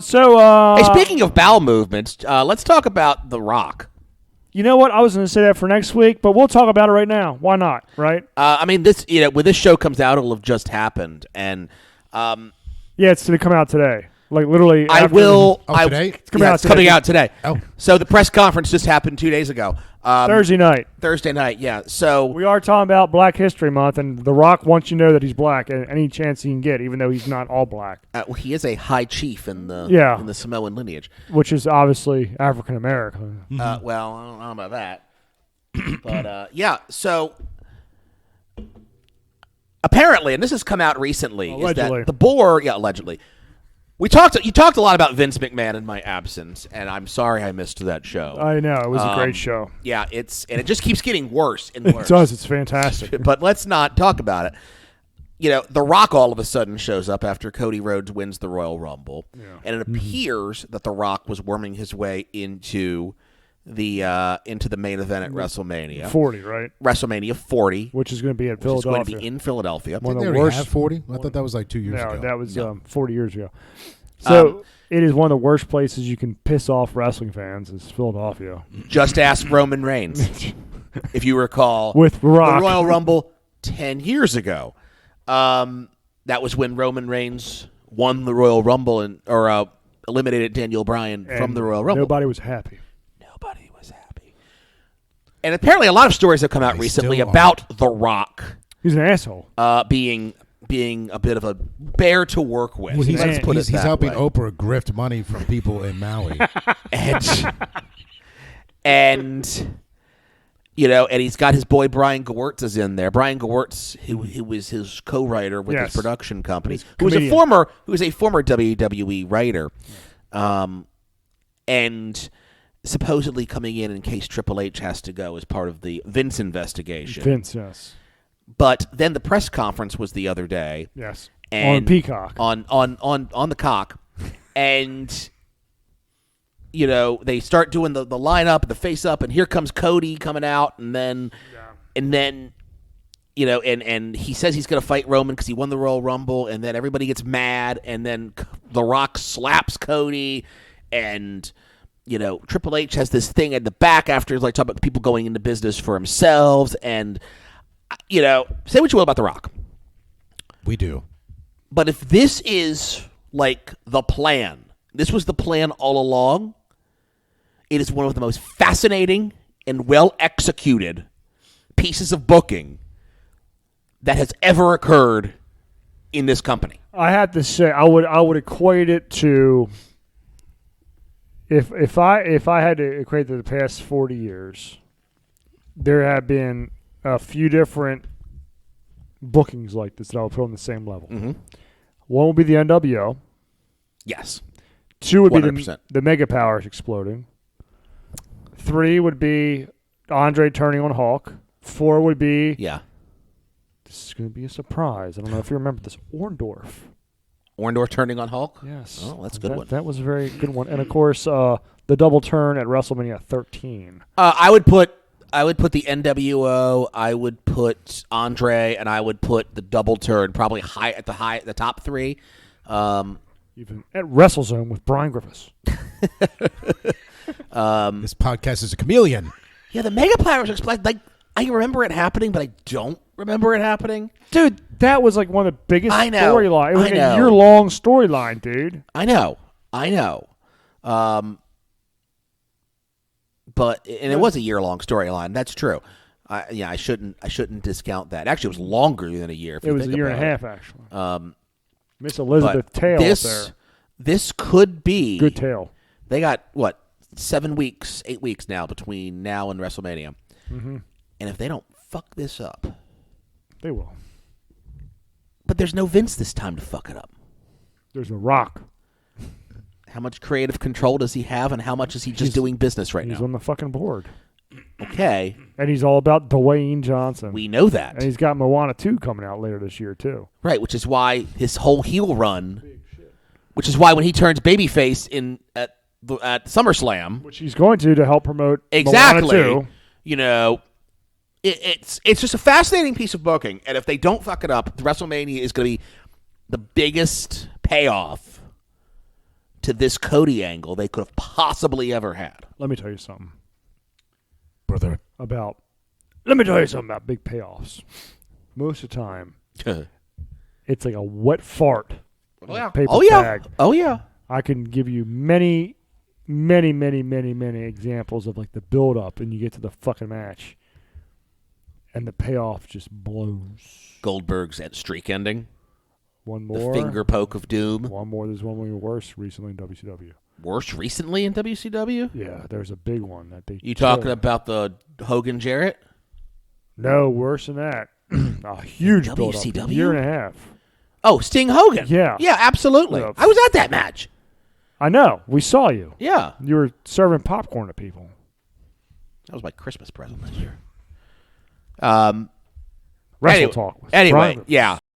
Hey, speaking of bowel movements, let's talk about The Rock. You know what? I was going to say that for next week, but we'll talk about it right now. Why not? Right? I mean, this when this show comes out, it'll have just happened, and yeah, it's going to come out today. Like literally, today? It's coming out today. Oh. So the press conference just happened 2 days ago. Thursday night. Thursday night, yeah. So We are talking about Black History Month, and The Rock wants you to know that he's black at any chance he can get, even though he's not all black, well, he is a high chief in the Samoan lineage. which is obviously African American. Well, I don't know about that, but yeah. So apparently, and this has come out recently, Allegedly. is that the board, allegedly. You talked a lot about Vince McMahon in my absence, and I'm sorry I missed that show. I know. It was a great show. Yeah, it just keeps getting worse and worse. It does. It's fantastic. But let's not talk about it. The Rock all of a sudden shows up after Cody Rhodes wins the Royal Rumble, and it appears that The Rock was worming his way into the main event at WrestleMania 40, right? WrestleMania 40, Which is going to be at which is Philadelphia. going to be in Philadelphia. One of Did the they already worst. have 40? I thought that was like 2 years ago. No, that was 40 years ago. So it is one of the worst places you can piss off wrestling fans is Philadelphia. Just ask Roman Reigns, if you recall, With Rock. the Royal Rumble 10 years ago. That was when Roman Reigns won the Royal Rumble or eliminated Daniel Bryan from the Royal Rumble. Nobody was happy. Nobody was happy. And apparently a lot of stories have come out recently about The Rock He's an asshole. being a bit of a bear to work with. Well, he's helping way. Oprah grift money from people in Maui. and and he's got his boy Brian Gewirtz is in there. Brian Gewirtz, who was his co-writer with his production company, who was a former WWE writer, and supposedly coming in case Triple H has to go as part of the Vince investigation. Vince, yes. But then the press conference was the other day. Yes. And on Peacock. On the cock. And they start doing the lineup, the face up, and here comes Cody coming out, and then and he says he's going to fight Roman because he won the Royal Rumble, and then everybody gets mad, and then The Rock slaps Cody, and Triple H has this thing at the back after talking about people going into business for themselves, and say what you will about The Rock. We do. But if this is the plan, this was the plan all along, it is one of the most fascinating and well-executed pieces of booking that has ever occurred in this company. I have to say, I would equate it to if I had to equate to the past 40 years, there have been a few different bookings like this that I'll put on the same level. Mm-hmm. One would be the NWO. Yes. 2 would 100%. be the Mega Powers exploding. 3 would be Andre turning on Hulk. 4 would be this is going to be a surprise. I don't know if you remember this. Orndorff turning on Hulk? Yes. Oh, that's a good one. That was a very good one. And of course, the double turn at WrestleMania 13. I would put the NWO, I would put Andre, and I would put the double turn probably at the top 3. Even at WrestleZone with Brian Griffiths. This podcast is a chameleon. Yeah, the Mega Powers explained. I remember it happening, but I don't remember it happening. Dude, that was one of the biggest storylines. It was a year-long storyline, dude. I know. But it was a year-long storyline. That's true. I shouldn't discount that. Actually, it was longer than a year. It was a year and a half, actually. Miss Elizabeth Tail up there. This could be good tale. They got 8 weeks now between now and WrestleMania. Mm-hmm. And if they don't fuck this up, they will. But there's no Vince this time to fuck it up. There's a Rock. How much creative control does he have, and how much is he just doing business right now? He's on the fucking board. Okay. And he's all about Dwayne Johnson. We know that. And he's got Moana 2 coming out later this year, too. Right, which is why his whole heel run, which is why when he turns babyface at SummerSlam, which he's going to help promote exactly, Moana 2. It's just a fascinating piece of booking, and if they don't fuck it up, WrestleMania is going to be the biggest payoff to this Cody angle they could have possibly ever had. Let me tell you something. Brother. Let me tell you something about big payoffs. Most of the time, it's like a wet fart. Paper bag. Oh, yeah. I can give you many examples of like the build-up, and you get to the fucking match, and the payoff just blows. Goldberg's streak ending. One more. The finger poke of doom. One more. There's one worse recently in WCW. Worse recently in WCW? Yeah, there's a big one that they. You talking about the Hogan Jarrett? No, worse than that. A huge build-up. WCW? A year and a half. Oh, Sting Hogan. Yeah. Yeah, absolutely. Yeah. I was at that match. I know. We saw you. Yeah. You were serving popcorn to people. That was my Christmas present this year. Wrestle Talk. Anyway, yeah.